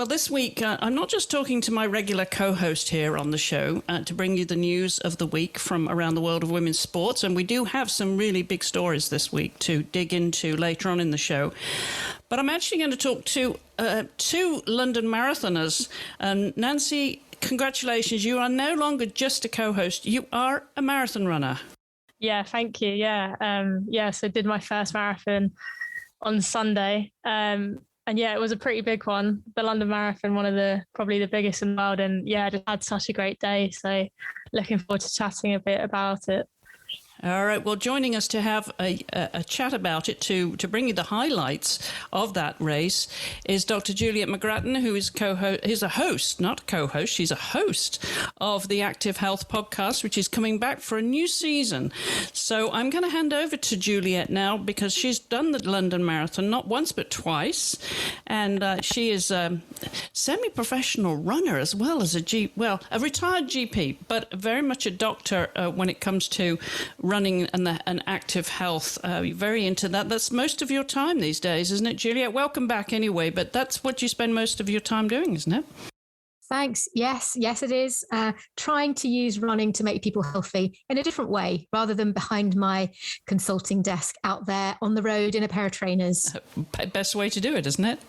Well, this week, I'm not just talking to my regular co-host here on the show to bring you the news of the week from around the world of women's sports, and we do have some really big stories this week to dig into later on in the show. But I'm actually going to talk to two London marathoners. Nancy, congratulations. You are no longer just a co-host. You are a marathon runner. Yeah, thank you. Yeah. So I did my first marathon on Sunday. And yeah, it was a pretty big one. The London Marathon, probably the biggest in the world. And yeah, I just had such a great day. So looking forward to chatting a bit about it. All right. Well, joining us to have a chat about it, to bring you the highlights of that race, is Dr. Juliet McGrattan, who is a host, not co-host. She's a host of the Active Health podcast, which is coming back for a new season. So I'm going to hand over to Juliet now because she's done the London Marathon not once but twice, and she is a semi-professional runner as well as a retired GP, but very much a doctor when it comes to running and active health. You're very into that. That's most of your time these days, isn't it, Juliet? Welcome back anyway, but that's what you spend most of your time doing, isn't it? Thanks. Yes, it is. Trying to use running to make people healthy in a different way, rather than behind my consulting desk out there on the road in a pair of trainers. Best way to do it, isn't it?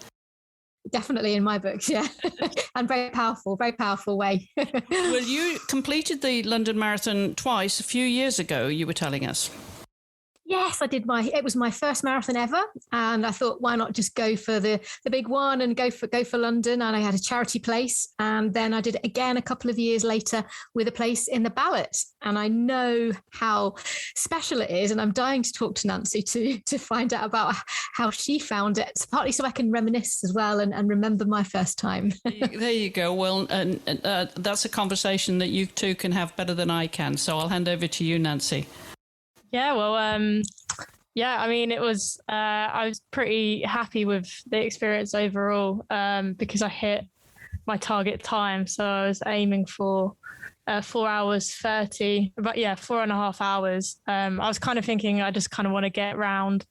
Definitely in my books, yeah. And very powerful way. Well, you completed the London Marathon twice a few years ago, you were telling us. Yes, I did. It was my first marathon ever, and I thought, why not just go for the big one and go for London? And I had a charity place, and then I did it again a couple of years later with a place in the ballot. And I know how special it is, and I'm dying to talk to Nancy to find out about how she found it, partly so I can reminisce as well and remember my first time. There you go. Well, that's a conversation that you two can have better than I can. So I'll hand over to you, Nancy. Yeah, well, I mean, it was, I was pretty happy with the experience overall because I hit my target time. So I was aiming for 4 hours 30, but yeah, 4.5 hours. I was kind of thinking I just kind of want to get round,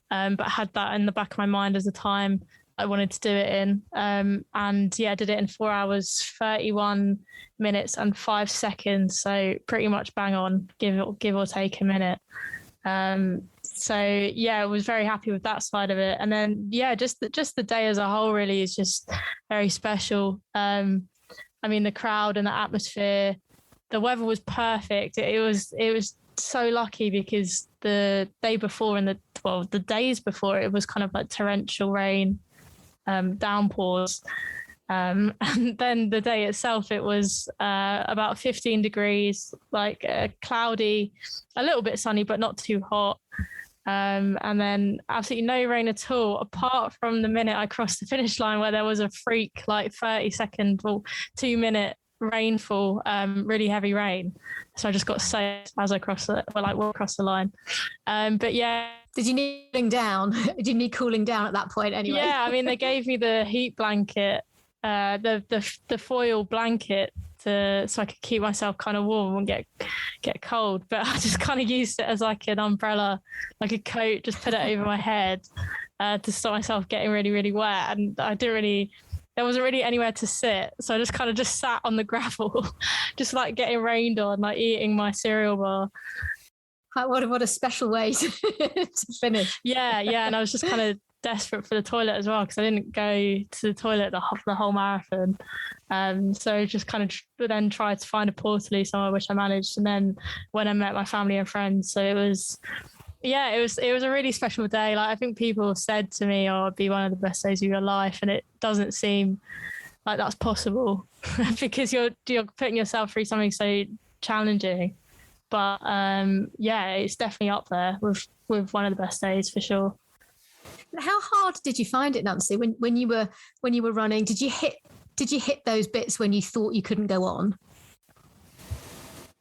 but I had that in the back of my mind as the time I wanted to do it in. And yeah, I did it in 4 hours, 31 minutes and 5 seconds. So pretty much bang on, give or take a minute. So yeah, I was very happy with that side of it. And then, yeah, just the day as a whole really is just very special. I mean, the crowd and the atmosphere, the weather was perfect. It was so lucky because the day before and the days before, it was kind of like torrential rain, downpours. And then the day itself, it was about 15 degrees, like cloudy, a little bit sunny, but not too hot. And then absolutely no rain at all, apart from the minute I crossed the finish line where there was a freak, like 30-second or 2-minute rainfall, really heavy rain. So I just got soaked as I walked across the line. But yeah. Did you need cooling down? Did you need cooling down at that point anyway? Yeah, I mean, they gave me the heat blanket, the foil blanket so I could keep myself kind of warm and get cold. But I just kind of used it as like an umbrella, like a coat, just put it over my head to stop myself getting really, really wet. And there wasn't really anywhere to sit. So I just kind of sat on the gravel, just like getting rained on, like eating my cereal bar. What a special way to finish. Yeah. And I was just kind of desperate for the toilet as well because I didn't go to the toilet the whole marathon. So just kind of then tried to find a portally somewhere, which I managed. And then when I met my family and friends, so it was a really special day. Like I think people have said to me, "Oh, it'd be one of the best days of your life," and it doesn't seem like that's possible because you're putting yourself through something so challenging. But it's definitely up there with one of the best days for sure. How hard did you find it, Nancy, when you were running? Did you hit those bits when you thought you couldn't go on?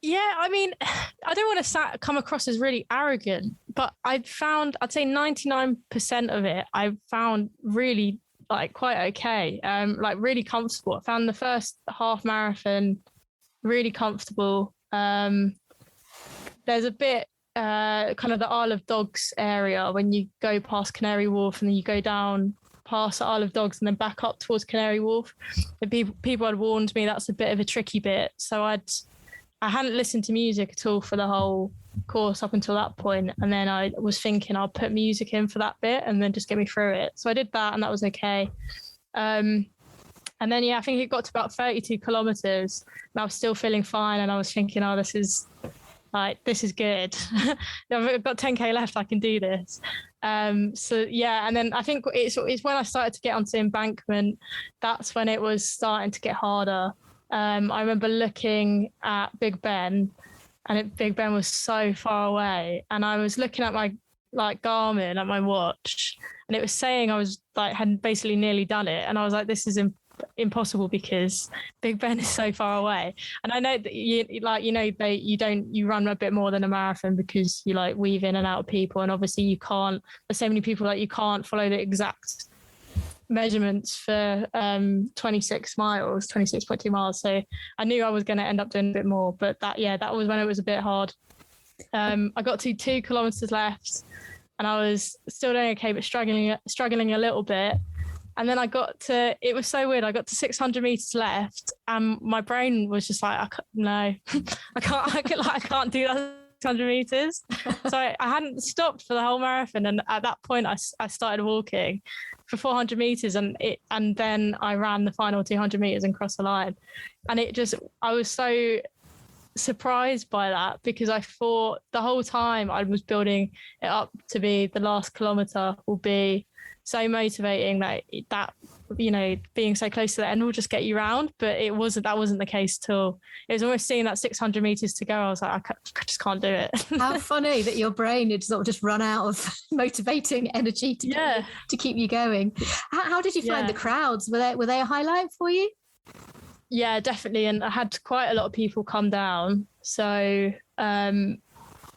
Yeah, I mean, I don't want to come across as really arrogant, but I'd say 99% of it I found really like quite okay, like really comfortable. I found the first half marathon really comfortable. There's a bit kind of the Isle of Dogs area when you go past Canary Wharf and then you go down past the Isle of Dogs and then back up towards Canary Wharf. The people had warned me that's a bit of a tricky bit. So I hadn't listened to music at all for the whole course up until that point. And then I was thinking I'll put music in for that bit and then just get me through it. So I did that and that was okay. And then, I think it got to about 32 kilometers and I was still feeling fine. And I was thinking, oh, this is good. I've got 10K left. I can do this. And then I think it's when I started to get onto embankment, that's when it was starting to get harder. I remember looking at Big Ben and Big Ben was so far away. And I was looking at my Garmin at my watch and it was saying I was had basically nearly done it. And I was like, this is impossible because Big Ben is so far away. And I know that you run a bit more than a marathon because you weave in and out of people. And obviously there's so many people that you can't follow the exact measurements for 26.2 miles. So I knew I was going to end up doing a bit more, but that was when it was a bit hard. I got to 2 kilometers left and I was still doing okay, but struggling a little bit. And then it was so weird. I got to 600 meters left and my brain was just like, I can't do that 600 meters. So I hadn't stopped for the whole marathon. And at that point I started walking for 400 meters and then I ran the final 200 meters and crossed the line. And I was so surprised by that because I thought the whole time I was building it up to be the last kilometer will be so motivating that being so close to the end will just get you round. But that wasn't the case till it was almost seeing that 600 meters to go. I was like, I just can't do it. How funny that your brain had sort of just run out of motivating energy to keep you going. How did you find the crowds? Were they a highlight for you? Yeah, definitely. And I had quite a lot of people come down. So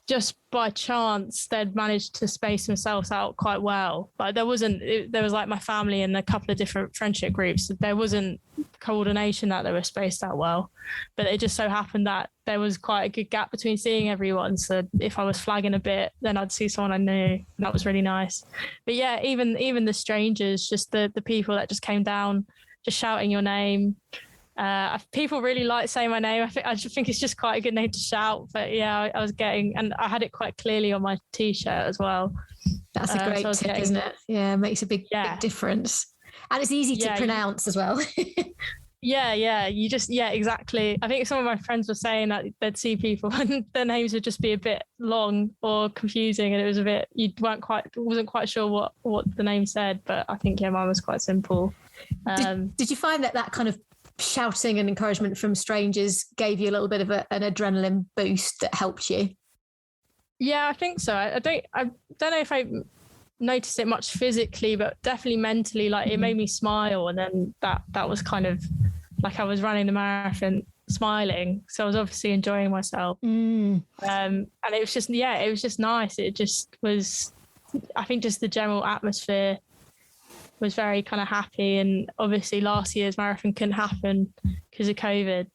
just by chance, they'd managed to space themselves out quite well. But there was my family and a couple of different friendship groups. There wasn't coordination that they were spaced out well. But it just so happened that there was quite a good gap between seeing everyone. So if I was flagging a bit, then I'd see someone I knew. And that was really nice. But yeah, even the strangers, just the people that just came down, just shouting your name. People really like saying my name. I just think it's just quite a good name to shout. But yeah, I was getting, and I had it quite clearly on my T-shirt as well. That's a great tip, isn't it? Yeah, it makes a big difference. And it's easy to pronounce as well. Yeah. Exactly. I think some of my friends were saying that they'd see people and their names would just be a bit long or confusing, and it was a bit, wasn't quite sure what the name said. But I think mine was quite simple. Did you find that kind of shouting and encouragement from strangers gave you a little bit of an adrenaline boost that helped you? Yeah, I think so. I don't know if I noticed it much physically, but definitely mentally, it made me smile. And then that was kind of like I was running the marathon smiling. So I was obviously enjoying myself. And it was just nice. It just was, I think just the general atmosphere was very kind of happy. And obviously last year's marathon couldn't happen because of COVID.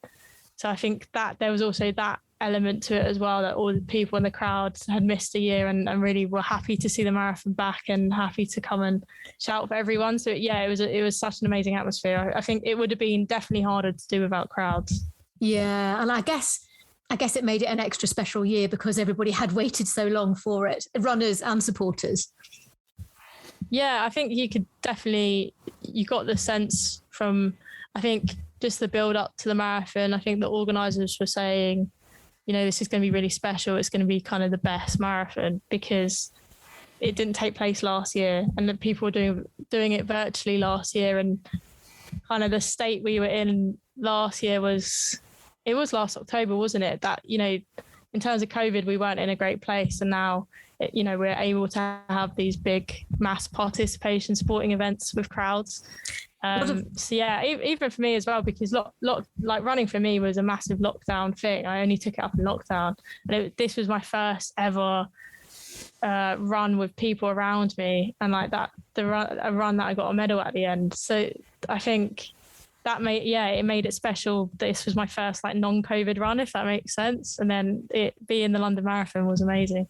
So I think that there was also that element to it as well, that all the people in the crowd had missed a year and really were happy to see the marathon back and happy to come and shout for everyone. So yeah, it was such an amazing atmosphere. I think it would have been definitely harder to do without crowds. Yeah, and I guess it made it an extra special year because everybody had waited so long for it, runners and supporters. Yeah, I think you got the sense from, I think, just the build up to the marathon. I think the organisers were saying, this is going to be really special. It's going to be kind of the best marathon because it didn't take place last year, and that people were doing it virtually last year. And kind of the state we were in last year was last October, wasn't it? That, in terms of COVID, we weren't in a great place. And now, we're able to have these big mass participation sporting events with crowds. So yeah, even for me as well, because running for me was a massive lockdown thing. I only took it up in lockdown, and this was my first ever run with people around me, and a run that I got a medal at the end. So I think that made it special. This was my first non-COVID run, if that makes sense. And then it being the London Marathon was amazing.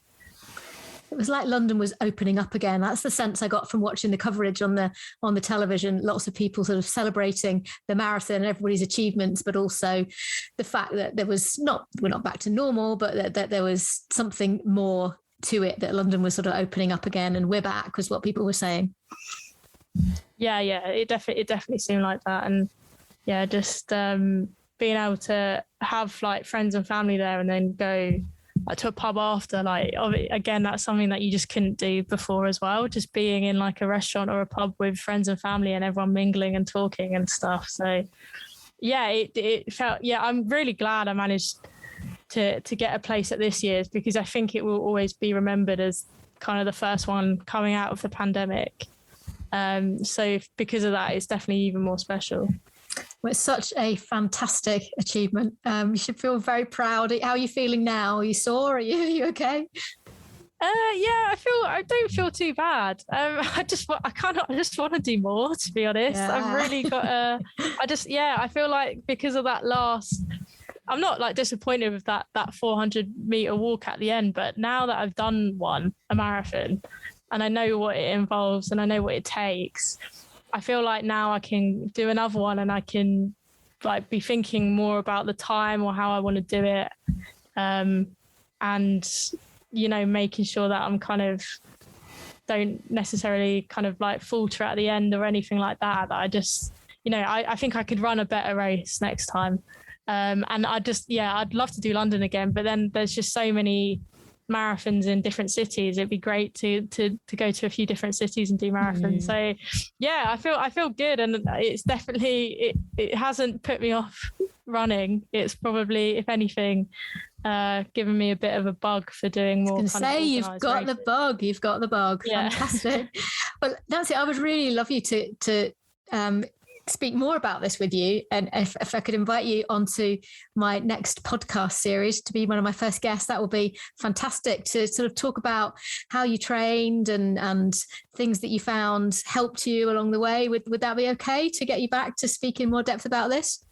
was like London was opening up again. That's the sense I got from watching the coverage on the television. Lots of people sort of celebrating the marathon and everybody's achievements, but also the fact that we're not back to normal, but that there was something more to it, that London was sort of opening up again and we're back, was what people were saying. Yeah, it definitely seemed like that. And yeah, just being able to have like friends and family there and then go like to a pub after, like again, that's something that you just couldn't do before as well, just being in like a restaurant or a pub with friends and family and everyone mingling and talking and stuff. So yeah, it felt, I'm really glad I managed to get a place at this year's, because I think it will always be remembered as kind of the first one coming out of the pandemic. So because of that, it's definitely even more special. Well, it's such a fantastic achievement. You should feel very proud. How are you feeling now? Are you sore? Are you okay? I don't feel too bad. I just want to do more, to be honest. Yeah. I've really got I feel like because of that I'm not like disappointed with that 400 meter walk at the end, but now that I've done a marathon, and I know what it involves and I know what it takes, I feel like now I can do another one and I can like be thinking more about the time or how I want to do it. And, making sure that I'm kind of don't necessarily kind of like falter at the end or anything like that. I just, I think I could run a better race next time. And I'd love to do London again, but then there's just so many marathons in different cities. It'd be great to go to a few different cities and do marathons. So yeah, I feel good, and it's definitely it hasn't put me off running. It's probably, if anything, given me a bit of a bug for doing more. You've got the bug. Yeah. Fantastic. Well, Nancy, I would really love you to speak more about this with you, and if I could invite you onto my next podcast series to be one of my first guests, that will be fantastic, to sort of talk about how you trained and things that you found helped you along the way. Would that be okay to get you back to speak in more depth about this?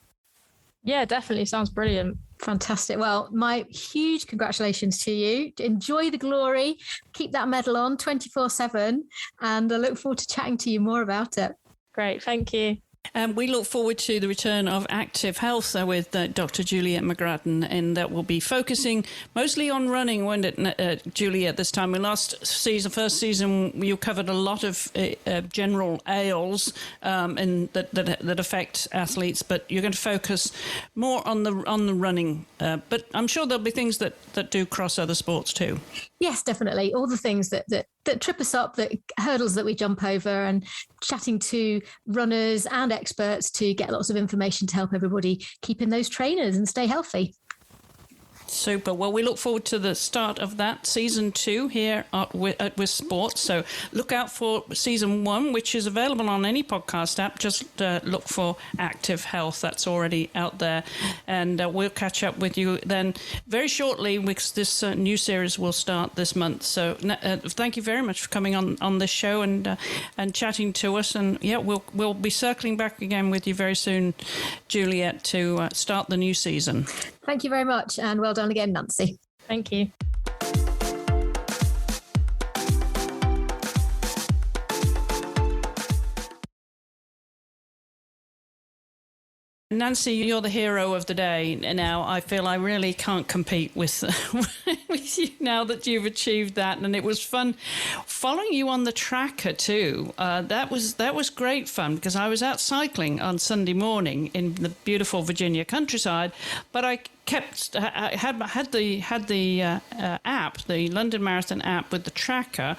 Yeah, definitely. Sounds brilliant. Fantastic. Well, my huge congratulations to you. Enjoy the glory. Keep that medal on 24/7, and I look forward to chatting to you more about it. Great. Thank you. We look forward to the return of Active Health with Dr. Juliet McGrattan, and that will be focusing mostly on running, won't it, Juliet, this time? First season, you covered a lot of general ails that affect athletes, but you're going to focus more on the running. But I'm sure there'll be things that do cross other sports too. Yes, definitely. All the things that trip us up, that hurdles that we jump over, and chatting to runners and experts to get lots of information to help everybody keep in those trainers and stay healthy. Super. Well, we look forward to the start of that season 2 here at WiSP Sports. So look out for season 1, which is available on any podcast app. Just look for Active Health. That's already out there. And we'll catch up with you then very shortly, because this new series will start this month. So thank you very much for coming on this show and chatting to us. And yeah, we'll be circling back again with you very soon, Juliet, to start the new season. Thank you very much, and well done again, Nancy. Thank you. Nancy, you're the hero of the day now. I feel I really can't compete with you now that you've achieved that, and it was fun following you on the tracker too. That was great fun, because I was out cycling on Sunday morning in the beautiful Virginia countryside, but I had the app, the London Marathon app with the tracker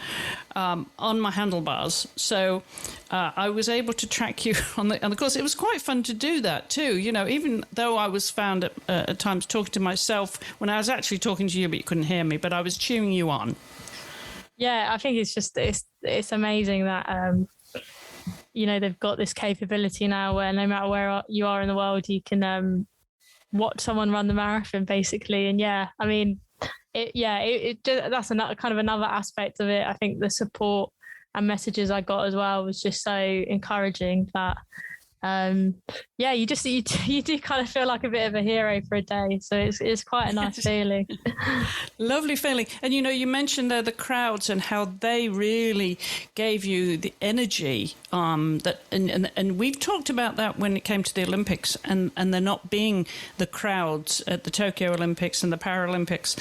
on my handlebars, so I was able to track you on the course. It was quite fun to do that too. Even though I was found at times talking to myself when I was actually talking to you, but you couldn't hear me, but I was cheering you on. Yeah, I think it's amazing that they've got this capability now where no matter where you are in the world, you can watch someone run the marathon, basically. And yeah, I mean, that's another aspect of it. I think the support and messages I got as well was just so encouraging that Yeah, you do kind of feel like a bit of a hero for a day. So it's quite a nice feeling. Lovely feeling. And, you mentioned there the crowds and how they really gave you the energy that, and we've talked about that when it came to the Olympics and there not being the crowds at the Tokyo Olympics and the Paralympics.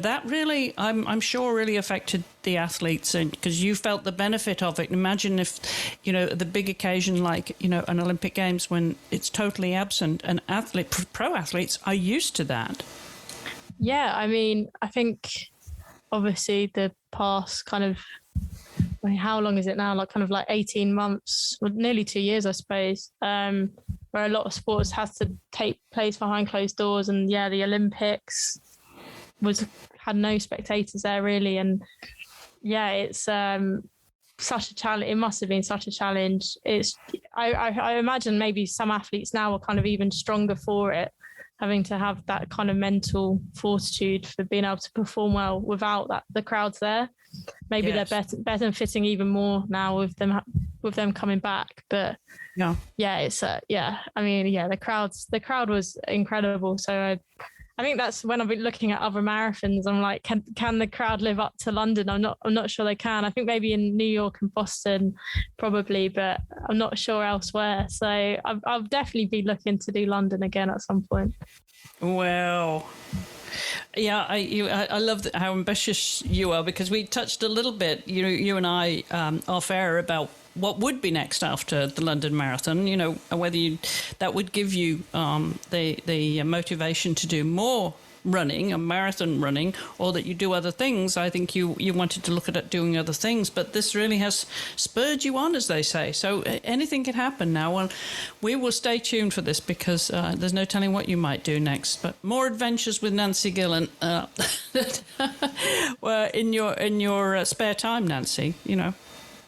That really, I'm sure, really affected the athletes, and because you felt the benefit of it. Imagine if, the big occasion like, an Olympic Games when it's totally absent, and pro athletes are used to that. Yeah, I mean, I think obviously the past kind of, how long is it now? Like kind of like 18 months, or nearly 2 years, I suppose, where a lot of sports has to take place behind closed doors. And yeah, the Olympics had no spectators there really. And yeah, it's such a challenge. It must have been such a challenge. I imagine maybe some athletes now are kind of even stronger for it, having to have that kind of mental fortitude for being able to perform well without the crowds there. Maybe yes. They're better fitting even more now with them coming back. But yeah, it's I mean, yeah, the crowd was incredible. So I think that's when I've been looking at other marathons. I'm like, can the crowd live up to London? I'm not sure they can. I think maybe in New York and Boston, probably, but I'm not sure elsewhere. So I'll definitely be looking to do London again at some point. Well, yeah, I love how ambitious you are, because we touched a little bit, you and I, off air about what would be next after the London Marathon, whether that would give you the motivation to do more running, a marathon running, or that you do other things. I think you wanted to look at doing other things, but this really has spurred you on, as they say. So anything can happen now. Well, we will stay tuned for this, because there's no telling what you might do next. But more adventures with Nancy Gillen in your spare time, Nancy.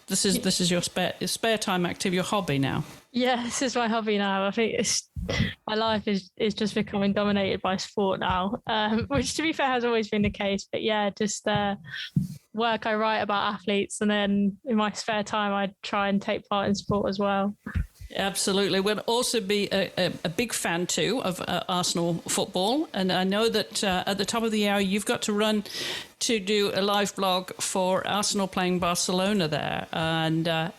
This is your spare time activity, your hobby now. Yeah, this is my hobby now. I think my life is just becoming dominated by sport now, which, to be fair, has always been the case. But yeah, just work. I write about athletes, and then in my spare time, I try and take part in sport as well. Absolutely. We'll also be a big fan too of Arsenal football, and I know that at the top of the hour you've got to run to do a live blog for Arsenal playing Barcelona there, and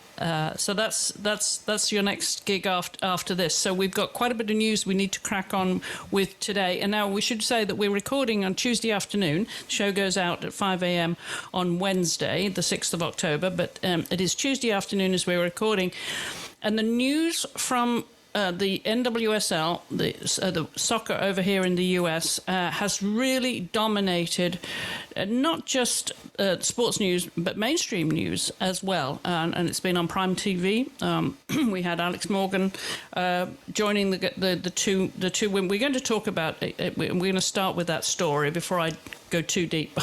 so that's your next gig after this. So we've got quite a bit of news we need to crack on with today. And now we should say that we're recording on Tuesday afternoon. The show goes out at 5 a.m. on Wednesday, the 6th of October, but it is Tuesday afternoon as we're recording. And the news from the NWSL, the soccer over here in the US, has really dominated not just sports news, but mainstream news as well. And it's been on Prime TV. We had Alex Morgan joining the two women. We're going to talk about it. We're going to start with that story before I go too deep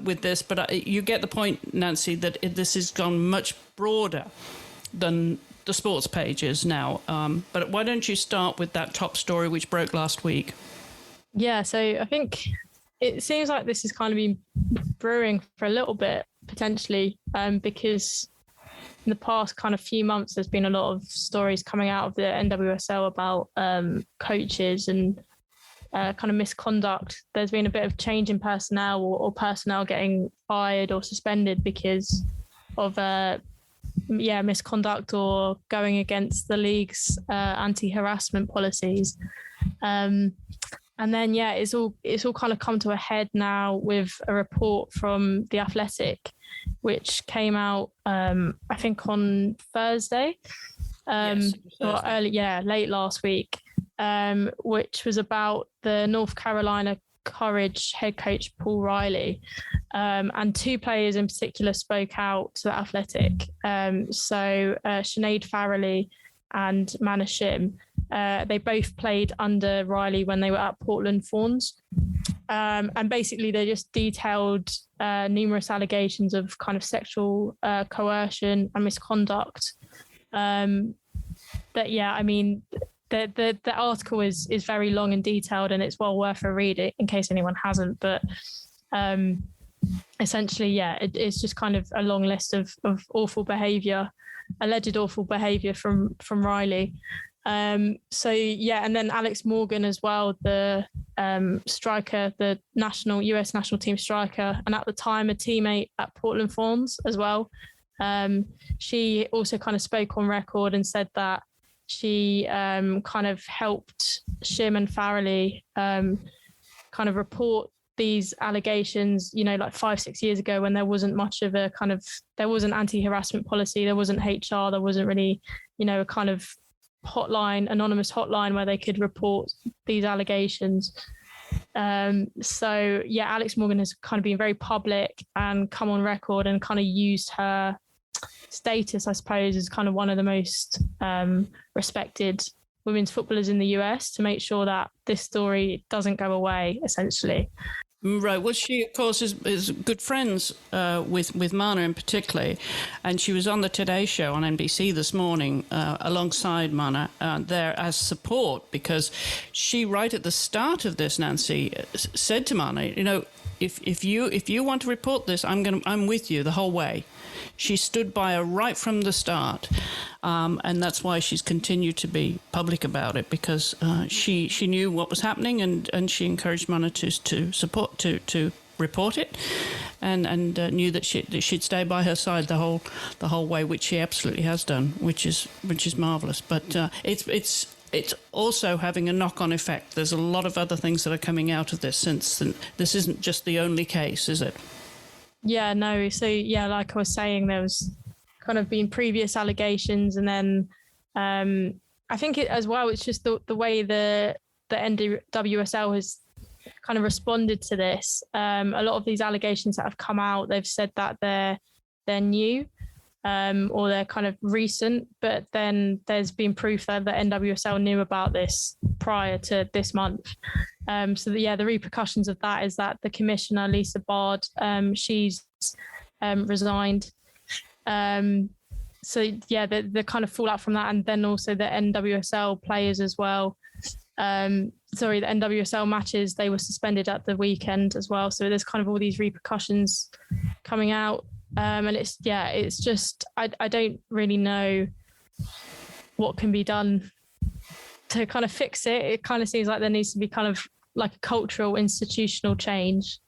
with this. But you get the point, Nancy, that this has gone much broader than the sports pages now. But why don't you start with that top story which broke last week? Yeah, so I think it seems like this has kind of been brewing for a little bit, potentially, because in the past kind of few months, there's been a lot of stories coming out of the NWSL about coaches and kind of misconduct. There's been a bit of change in personnel or personnel getting fired or suspended because of misconduct or going against the league's anti-harassment policies. And then it's all kind of come to a head now with a report from The Athletic, which came out I think on Thursday, or late last week, which was about the North Carolina Courage head coach Paul Riley, and two players in particular spoke out to The Athletic. So Sinead Farrelly and Mana Shim, they both played under Riley when they were at Portland Thorns, and basically they just detailed numerous allegations of kind of sexual coercion and misconduct. The article is very long and detailed, and it's well worth a read in case anyone hasn't. But essentially, it's just kind of a long list of awful behaviour alleged awful behaviour from Riley. So yeah, and then Alex Morgan as well, the striker, the US national team striker, and at the time a teammate at Portland Thorns as well. She also kind of spoke on record and said that she kind of helped Shim and Farrelly kind of report these allegations, like 5-6 years ago, when there wasn't much of there wasn't anti-harassment policy, there wasn't HR, there wasn't really, a kind of anonymous hotline where they could report these allegations. So yeah, Alex Morgan has kind of been very public and come on record and kind of used her status, I suppose, as kind of one of the most respected women's footballers in the US to make sure that this story doesn't go away, essentially. Right. Well, she, of course, is good friends with Mana in particular, and she was on the Today Show on NBC this morning alongside Mana there as support, because she, right at the start of this, Nancy, said to Mana, if you want to report this, I'm with you the whole way. She stood by her right from the start, and that's why she's continued to be public about it, because she knew what was happening, and she encouraged Mana to support to report it, and knew that she'd stay by her side the whole way, which she absolutely has done, which is marvelous. But it's also having a knock-on effect. There's a lot of other things that are coming out of this, since this isn't just the only case, is it? Yeah, no. So yeah, like I was saying, there was kind of been previous allegations, and then I think it as well, it's just the way the NWSL has kind of responded to this. A lot of these allegations that have come out, they've said that they're new, or they're kind of recent, but then there's been proof that the NWSL knew about this prior to this month. So the repercussions of that is that the commissioner, Lisa Bard, she's resigned. So yeah, the kind of fallout from that, and then also the NWSL players as well. The NWSL matches, they were suspended at the weekend as well. So there's kind of all these repercussions coming out. And it's just, I don't really know what can be done to kind of fix it. It kind of seems like there needs to be kind of like a cultural, institutional change.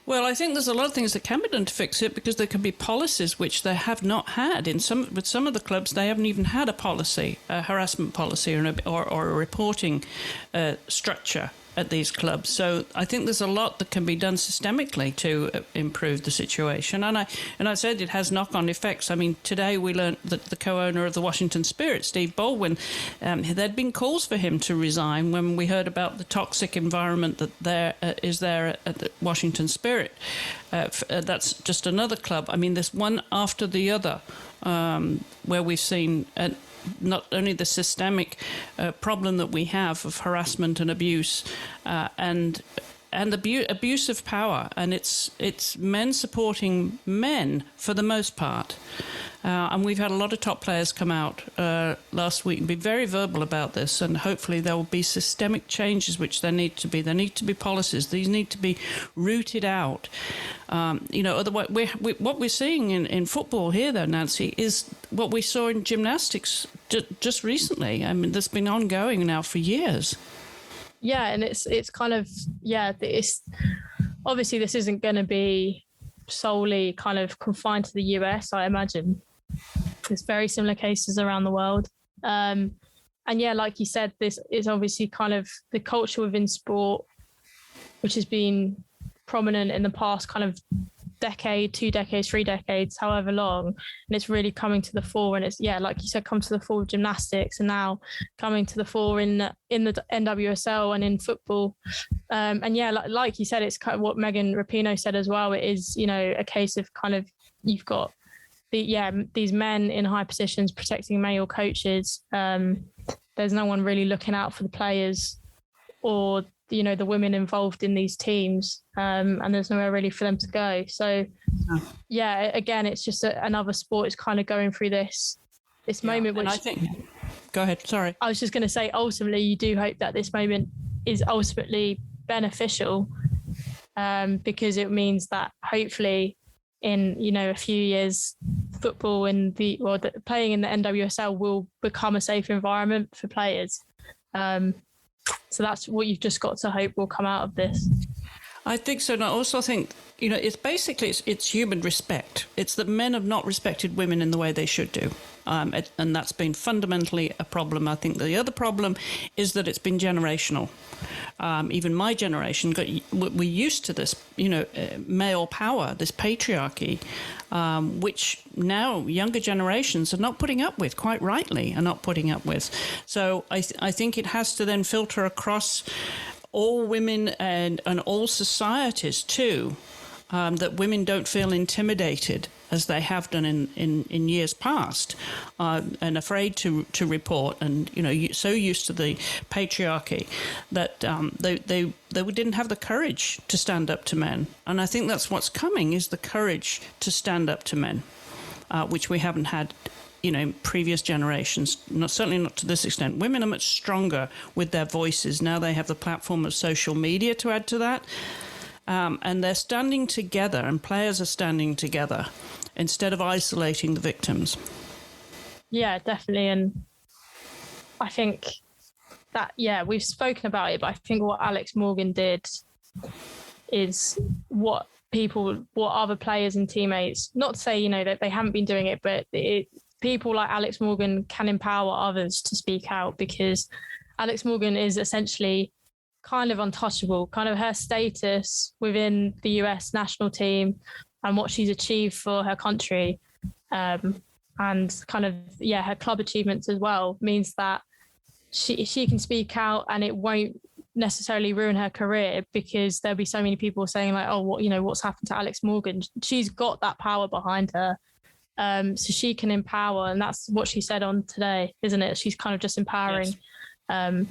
Well, I think there's a lot of things that can be done to fix it, because there can be policies which they have not had. With some of the clubs, they haven't even had a policy, a harassment policy, or a reporting structure at these clubs. So I think there's a lot that can be done systemically to improve the situation. And I said it has knock-on effects. I mean, today we learned that the co-owner of the Washington Spirit, Steve Baldwin, there'd been calls for him to resign when we heard about the toxic environment that there is there at the Washington Spirit. That's just another club. I mean, there's one after the other where we've seen not only the systemic problem that we have of harassment and abuse, and abuse of power, and it's men supporting men for the most part. And we've had a lot of top players come out last week and be very verbal about this, and hopefully there will be systemic changes, which there need to be. There need to be policies. These need to be rooted out. Otherwise, what we're seeing in football here, though, Nancy, is what we saw in gymnastics just recently. I mean, that's been ongoing now for years. Yeah, and it's kind of, it's obviously this isn't going to be solely kind of confined to the US, I imagine. There's very similar cases around the world. And yeah, like you said, this is obviously kind of the culture within sport, which has been prominent in the past kind of decade, 2 decades, 3 decades, however long, and it's really coming to the fore. And it's, like you said, come to the fore with gymnastics, and now coming to the fore in the NWSL and in football. And like you said, it's kind of what Megan Rapinoe said as well. It is, a case of kind of, you've got these men in high positions protecting male coaches. There's no one really looking out for the players or the women involved in these teams, and there's nowhere really for them to go. So again, it's just another sport is kind of going through this moment, which I think, go ahead, sorry. I was just going to say, ultimately you do hope that this moment is ultimately beneficial, because it means that hopefully in a few years, football playing in the NWSL will become a safer environment for players. So that's what you've just got to hope will come out of this. I think so. And I also think, it's human respect. It's that men have not respected women in the way they should do. And that's been fundamentally a problem. I think the other problem is that it's been generational. Even my generation, we're used to this, male power, this patriarchy, which now younger generations are not putting up with, quite rightly, are not putting up with. So I think it has to then filter across all women and all societies too, that women don't feel intimidated as they have done in years past, and afraid to report, and so used to the patriarchy that they didn't have the courage to stand up to men. And I think that's what's coming, is the courage to stand up to men, which we haven't had previous generations, certainly not to this extent. Women are much stronger with their voices. Now they have the platform of social media to add to that. And they're standing together, and players are standing together instead of isolating the victims. Yeah, definitely. And I think that, we've spoken about it, but I think what Alex Morgan did is what other players and teammates, not to say, that they haven't been doing it, but people like Alex Morgan can empower others to speak out, because Alex Morgan is essentially kind of untouchable. Kind of her status within the US national team and what she's achieved for her country, and kind of, her club achievements as well, means that she can speak out, and it won't necessarily ruin her career, because there'll be so many people saying like, oh, what's happened to Alex Morgan? She's got that power behind her. So she can empower, and that's what she said on today, isn't it? She's kind of just empowering the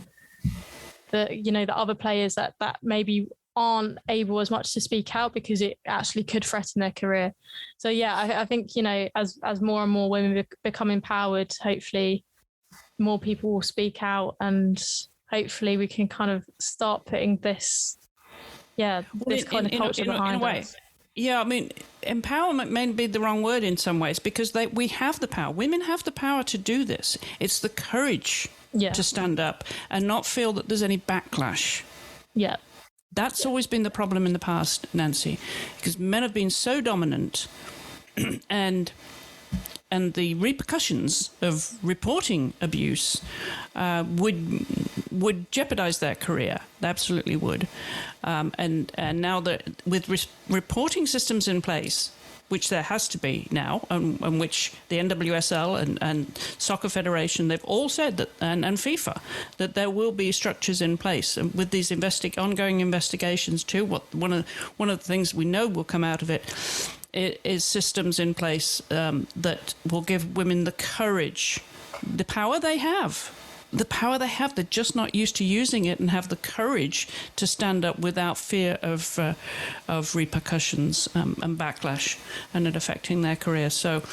other players that maybe aren't able as much to speak out, because it actually could threaten their career. So I think as more and more women become empowered, hopefully more people will speak out, and hopefully we can kind of start putting this kind of culture behind us. Yeah, I mean, empowerment may be the wrong word in some ways, because we have the power. Women have the power to do this. It's the courage to stand up and not feel that there's any backlash. Yeah. That's always been the problem in the past, Nancy, because men have been so dominant, and the repercussions of reporting abuse would jeopardize their career. They absolutely would. And now that with reporting systems in place, which there has to be now, and which the NWSL and Soccer Federation, they've all said that, and FIFA, that there will be structures in place. And with these ongoing investigations too, one of the things we know will come out of it is systems in place that will give women the courage, the power they have. They're just not used to using it, and have the courage to stand up without fear of repercussions and backlash, and it affecting their career. So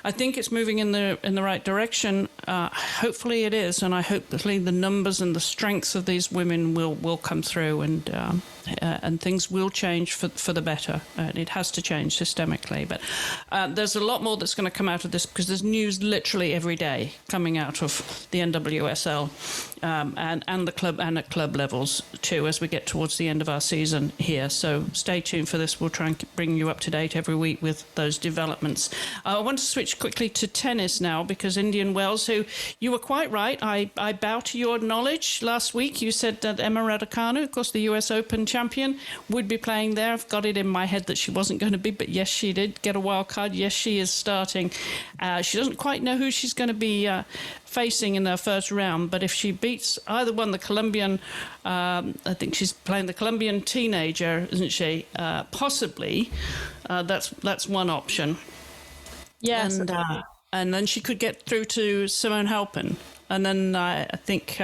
I think it's moving in the right direction. Hopefully it is, and I hope that the numbers and the strengths of these women will come through, and things will change for the better. It has to change systemically. But there's a lot more that's going to come out of this, because there's news literally every day coming out of the NWSL and the club, and at club levels too, as we get towards the end of our season here. So stay tuned for this. We'll try and bring you up to date every week with those developments. I want to switch quickly to tennis now, because Indian Wells, who you were quite right, I bow to your knowledge. Last week you said that Emma Raducanu, of course the US Open champion, would be playing there. I've got it in my head that she wasn't going to be, but yes, she did get a wild card. Yes, she is starting. She doesn't quite know who she's going to be facing in their first round, but if she beats either one, the Colombian, I think she's playing the Colombian teenager, isn't she? Possibly, that's one option. Yes, and then she could get through to Simone Halpin, and then I think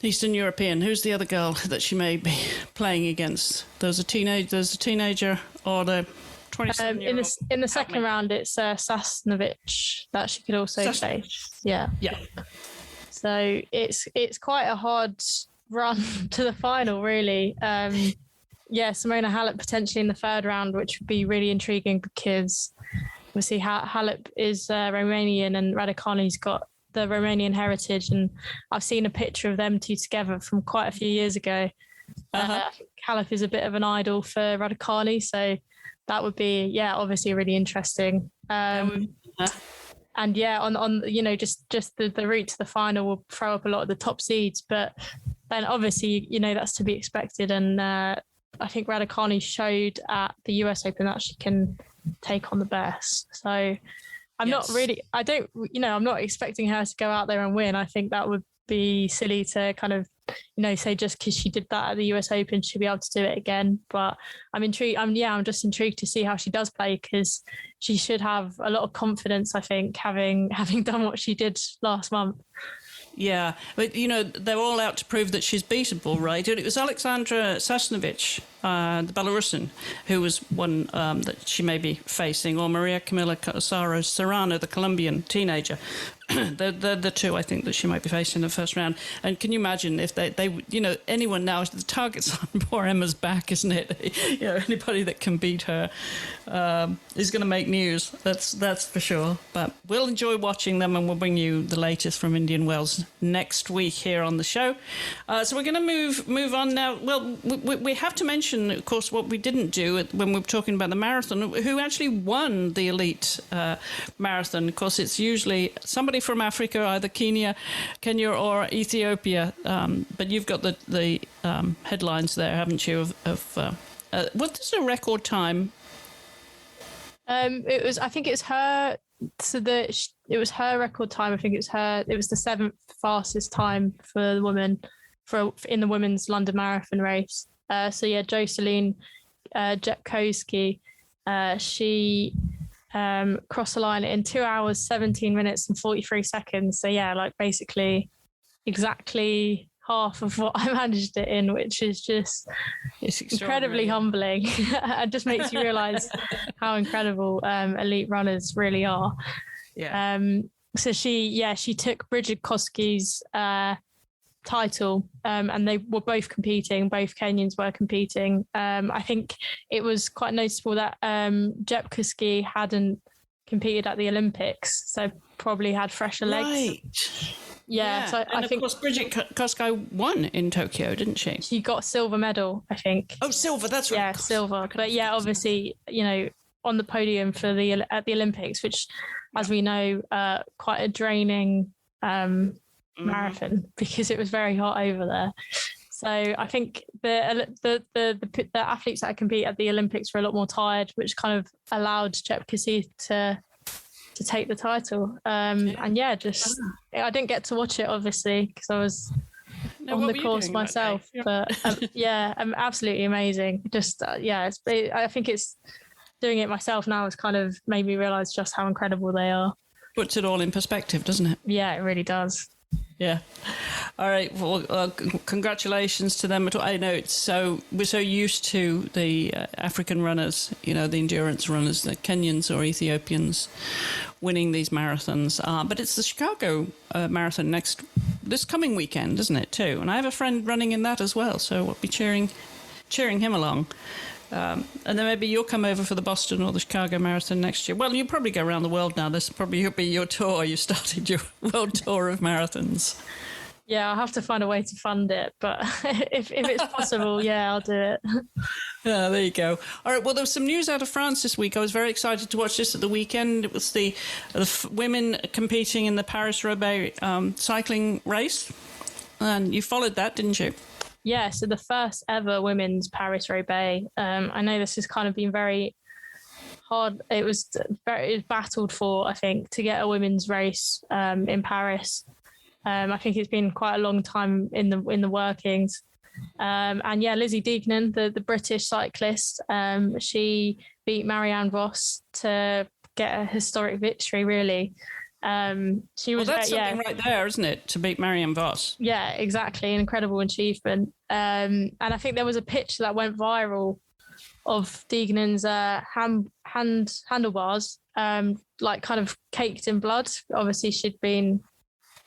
Eastern European. Who's the other girl that she may be playing against? There's a teenager, or the 27-year-old. In the second round, it's Sasnovich that she could also face. Yeah. So it's quite a hard run to the final, really. Simona Halep potentially in the third round, which would be really intriguing, because obviously Halep is Romanian and Raducanu's got the Romanian heritage, and I've seen a picture of them two together from quite a few years ago. Halep is a bit of an idol for Raducanu, so that would be obviously really interesting. And on just the route to the final will throw up a lot of the top seeds, but then obviously that's to be expected. And I think Raducanu showed at the US Open that she can take on the best. So I'm not expecting her to go out there and win. I think that would be silly to kind of say just because she did that at the US Open she'll be able to do it again. But I'm intrigued. I'm just intrigued to see how she does play, because she should have a lot of confidence, I think, having done what she did last month. Yeah, but they're all out to prove that she's beatable, right? It was Alexandra Sasnovich, the Belarusian, who was one that she may be facing, or Maria Camila Serrano, the Colombian teenager. They're the two I think that she might be facing in the first round. And can you imagine if they anyone now, the target's on poor Emma's back, isn't it? Anybody that can beat her is going to make news. That's for sure. But we'll enjoy watching them, and we'll bring you the latest from Indian Wells next week here on the show. So we're going to move on now. Well, we have to mention, of course, what we didn't do when we were talking about the marathon, who actually won the elite marathon. Of course, it's usually somebody from Africa, either Kenya or Ethiopia. But you've got the headlines there, haven't you? What is the record time? It was her. So it was her record time. I think it was the 7th fastest time for the woman in the women's London Marathon race. Jocelyn Jepkowski, she crossed the line in 2 hours, 17 minutes and 43 seconds. So basically exactly half of what I managed it in, which is just incredibly humbling. It just makes you realise how incredible elite runners really are. Yeah. So she took Bridget Koski's title, and they were both competing. Both Kenyans were competing. I think it was quite noticeable that Jepkoski hadn't competed at the Olympics, so probably had fresher legs. Right. Yeah, so I think, of course, Bridget Koski won in Tokyo, didn't she? She got silver medal, I think. Oh, silver, that's right. Yeah, silver. But obviously, on the podium at the Olympics, which, as we know, quite a draining marathon, because it was very hot over there. So I think the athletes that compete at the Olympics were a lot more tired, which kind of allowed Jepkoski to take the title. I didn't get to watch it, obviously, because I was on the course myself. But absolutely amazing. Just I think it's doing it myself now has kind of made me realise just how incredible they are. Puts it all in perspective, doesn't it? Yeah, it really does. Yeah. All right. Well, congratulations to them. I know we're so used to the African runners, the endurance runners, the Kenyans or Ethiopians winning these marathons. But it's the Chicago marathon this coming weekend, isn't it, too? And I have a friend running in that as well, so we'll be cheering him along. And then maybe you'll come over for the Boston or the Chicago Marathon next year. Well, you'll probably go around the world now. This probably will be your tour. You started your world tour of marathons. Yeah, I'll have to find a way to fund it. But if it's possible, I'll do it. Yeah, there you go. All right, well, there was some news out of France this week. I was very excited to watch this at the weekend. It was the women competing in the Paris-Roubaix cycling race. And you followed that, didn't you? Yeah, so the first ever women's Paris-Roubaix. I know this has kind of been very hard. It was battled for, I think, to get a women's race in Paris. I think it's been quite a long time in the workings. Lizzie Deignan, the British cyclist, she beat Marianne Vos to get a historic victory, really. She was that's something right there, isn't it, to beat Marianne Vos? Yeah, exactly, an incredible achievement. And I think there was a picture that went viral of Deignan's handlebars, kind of caked in blood. Obviously,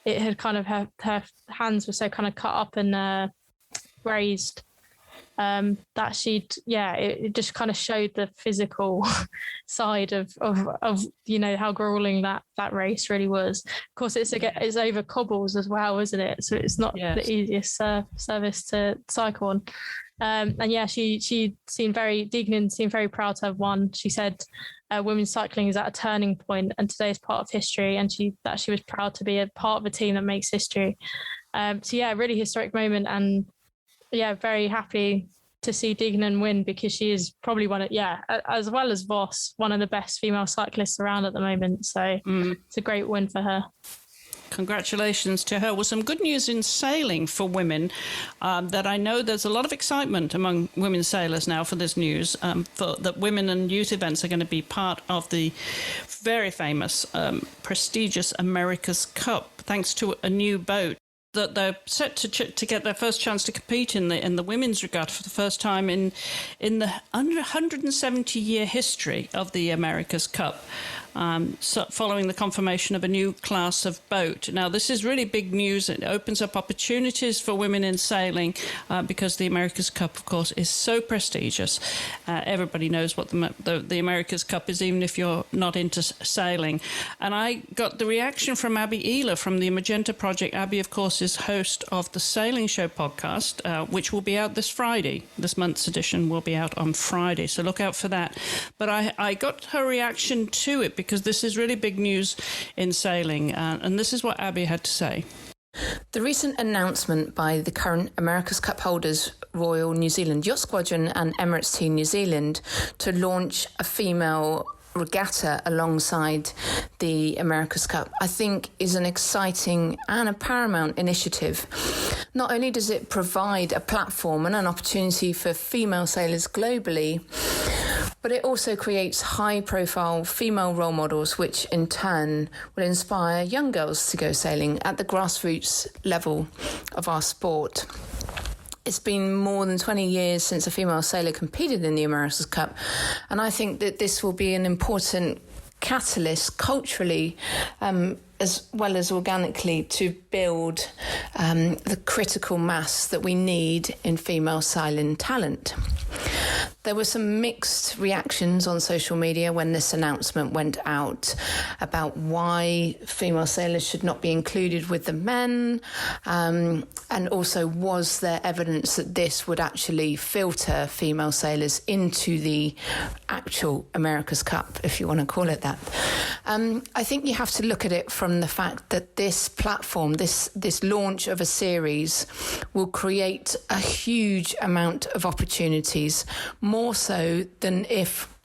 her hands were so kind of cut up and grazed. that it just kind of showed the physical side of how grueling that race really was. Of course, it's over cobbles as well, isn't it? So it's not the easiest service to cycle on. Deegan seemed very proud to have won. She said women's cycling is at a turning point and today is part of history, and she was proud to be a part of a team that makes history. Really historic moment, and very happy to see Deegan win, because she is probably as well as Voss, one of the best female cyclists around at the moment. So It's a great win for her. Congratulations to her. Well, some good news in sailing for women, that I know there's a lot of excitement among women sailors now for this news, that women and youth events are going to be part of the very famous, prestigious America's Cup, thanks to a new boat that they're set to get their first chance to compete in the women's regatta for the first time in the 170-year history of the America's Cup. Following the confirmation of a new class of boat. Now, this is really big news. It opens up opportunities for women in sailing, because the America's Cup, of course, is so prestigious. Everybody knows what the America's Cup is, even if you're not into sailing. And I got the reaction from Abby Ehler from the Magenta Project. Abby, of course, is host of the Sailing Show podcast, which will be out this Friday. This month's edition will be out on Friday, so look out for that. But I got her reaction to it, because this is really big news in sailing. And this is what Abby had to say. The recent announcement by the current America's Cup holders, Royal New Zealand Yacht Squadron and Emirates Team New Zealand, to launch a female regatta alongside the America's Cup, I think is an exciting and a paramount initiative. Not only does it provide a platform and an opportunity for female sailors globally, but it also creates high-profile female role models, which in turn will inspire young girls to go sailing at the grassroots level of our sport. It's been more than 20 years since a female sailor competed in the America's Cup, and I think that this will be an important catalyst culturally, as well as organically, to build the critical mass that we need in female sailing talent. There were some mixed reactions on social media when this announcement went out about why female sailors should not be included with the men, and also was there evidence that this would actually filter female sailors into the actual America's Cup, if you want to call it that. I think you have to look at it from the fact that this platform, this launch of a series, will create a huge amount of opportunities, more so than if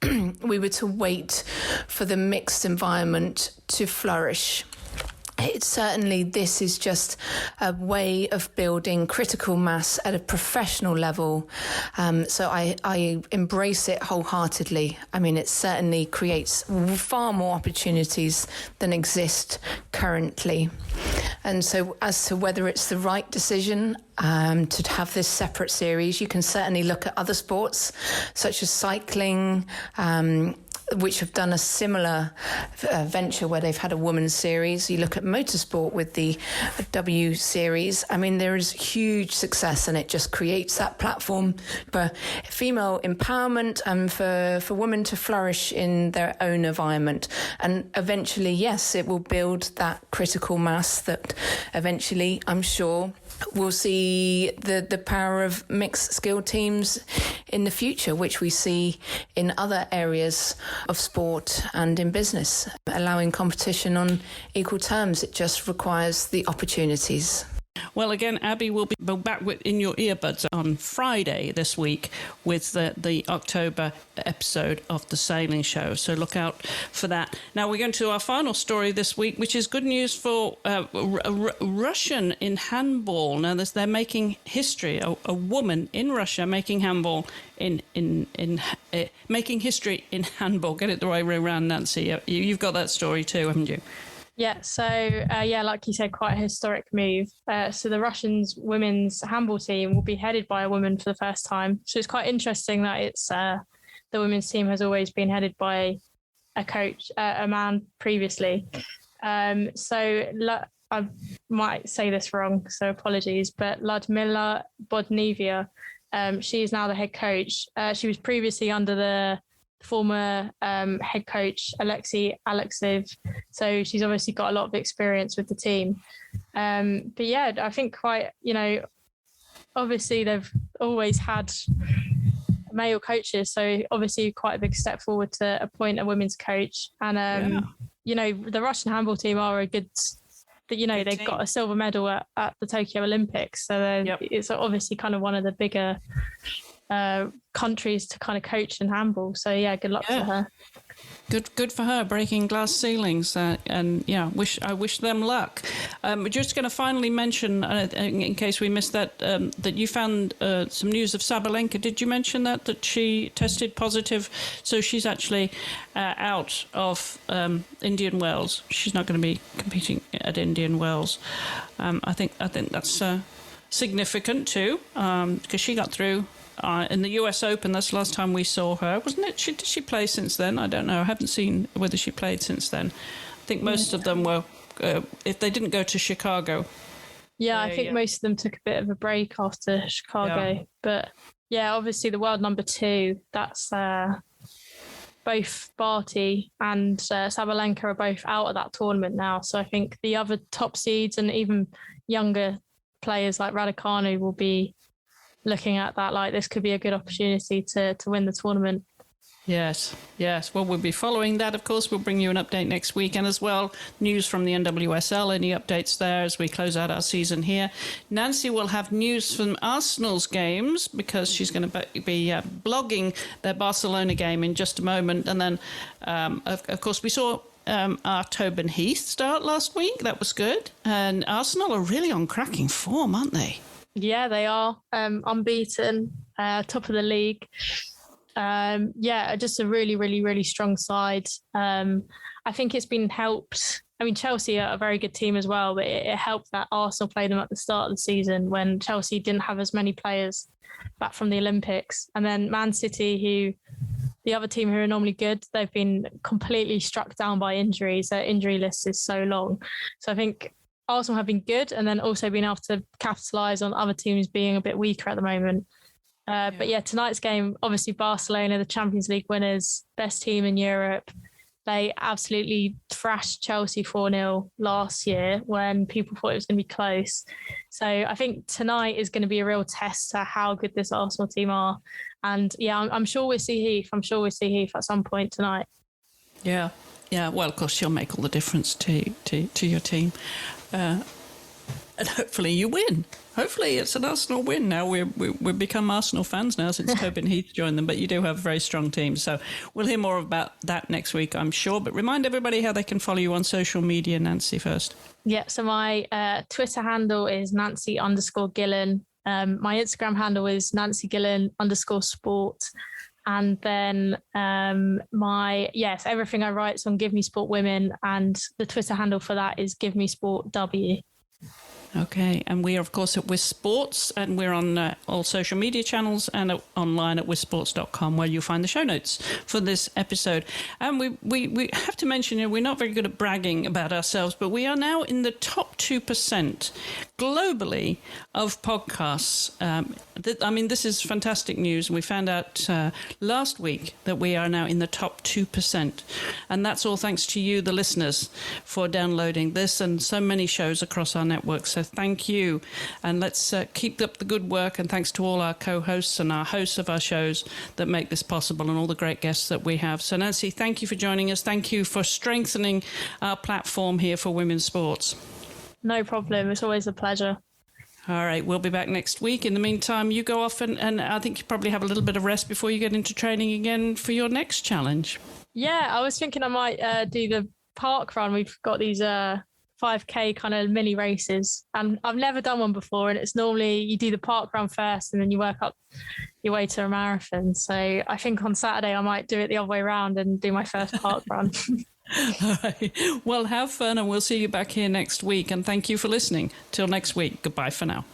we were to wait for the mixed environment to flourish. This is just a way of building critical mass at a professional level. So I embrace it wholeheartedly. I mean, it certainly creates far more opportunities than exist currently. And so as to whether it's the right decision to have this separate series, you can certainly look at other sports such as cycling, which have done a similar venture where they've had a women's series. You look at motorsport with the W series. I mean, there is huge success, and it just creates that platform for female empowerment and for women to flourish in their own environment. And eventually, yes, it will build that critical mass that eventually, I'm sure, we'll see the power of mixed skill teams in the future, which we see in other areas of sport and in business, allowing competition on equal terms. It just requires the opportunities. Well, again, Abby will be back in your earbuds on Friday this week with the October episode of the Sailing Show. So look out for that. Now we're going to our final story this week, which is good news for Russian in handball. Now they're making history. A woman in Russia making handball making history in handball. Get it the right way around, Nancy. You've got that story too, haven't you? Yeah, so like you said, quite a historic move. So the Russians women's handball team will be headed by a woman for the first time. So it's quite interesting that it's the women's team has always been headed by a coach, a man previously. I might say this wrong, so apologies, but Ludmila Bodnevia She is now the head coach. She was previously under the former head coach, Alexei Alexeyev. So she's obviously got a lot of experience with the team. But yeah, I think obviously they've always had male coaches. So obviously quite a big step forward to appoint a women's coach. And, the Russian handball team are a good they team. got a silver medal at the Tokyo Olympics. So it's obviously kind of one of the bigger countries to kind of coach in handball. So yeah, good luck to her. Good for her, breaking glass ceilings, and I wish them luck. We're just going to finally mention, in case we missed that, that you found some news of Sabalenka. Did you mention that she tested positive? So she's actually out of Indian Wells. She's not going to be competing at Indian Wells. I think that's significant too, because she got through. In the US Open, that's the last time we saw her, wasn't it? Did she play since then? I don't know. I haven't seen whether she played since then. I think most of them were, if they didn't go to Chicago. Yeah, I think most of them took a bit of a break after Chicago. Yeah. But yeah, obviously the world number 2, that's both Barty and Sabalenka are both out of that tournament now. So I think the other top seeds and even younger players like Raducanu will be looking at that like this could be a good opportunity to win the tournament. Yes. Well, we'll be following that, of course. We'll bring you an update next week. And as well, news from the NWSL, any updates there as we close out our season here. Nancy will have news from Arsenal's games because she's going to be blogging their Barcelona game in just a moment. And then, of course, we saw our Tobin Heath start last week. That was good. And Arsenal are really on cracking form, aren't they? Yeah, they are unbeaten, top of the league. Just a really, really, really strong side. I think it's been helped. I mean, Chelsea are a very good team as well, but it helped that Arsenal played them at the start of the season when Chelsea didn't have as many players back from the Olympics. And then Man City, the other team who are normally good, they've been completely struck down by injuries. Their injury list is so long. So I think Arsenal have been good and then also been able to capitalise on other teams being a bit weaker at the moment. But yeah, tonight's game, obviously Barcelona, the Champions League winners, best team in Europe. They absolutely thrashed Chelsea 4-0 last year when people thought it was going to be close. So I think tonight is going to be a real test to how good this Arsenal team are. And yeah, I'm sure we'll see Heath. I'm sure we'll see Heath at some point tonight. Yeah. Well, of course, she'll make all the difference to your team. And hopefully you win. Hopefully it's an Arsenal win now. We've become Arsenal fans now since Tobin Heath joined them, but you do have a very strong team. So we'll hear more about that next week, I'm sure. But remind everybody how they can follow you on social media, Nancy, first. Yeah, so my Twitter handle is Nancy_Gillen. My Instagram handle is NancyGillen_sport. And then everything I write is on Give Me Sport Women, and the Twitter handle for that is Give Me Sport W. Okay, and we are, of course, at WiSP Sports, and we're on all social media channels and online at wisports.com, where you'll find the show notes for this episode. And we have to mention, we're not very good at bragging about ourselves, but we are now in the top 2% globally of podcasts. This is fantastic news. We found out last week that we are now in the top 2%. And that's all thanks to you, the listeners, for downloading this and so many shows across our network. So thank you. And let's keep up the good work. And thanks to all our co-hosts and our hosts of our shows that make this possible and all the great guests that we have. So Nancy, thank you for joining us. Thank you for strengthening our platform here for women's sports. No problem. It's always a pleasure. All right, we'll be back next week. In the meantime, you go off and I think you probably have a little bit of rest before you get into training again for your next challenge. Yeah, I was thinking I might do the park run. We've got these 5K kind of mini races, and I've never done one before, and it's normally you do the park run first and then you work up your way to a marathon. So I think on Saturday I might do it the other way around and do my first park run. All right. Well, have fun, and we'll see you back here next week. And thank you for listening. Till next week. Goodbye for now.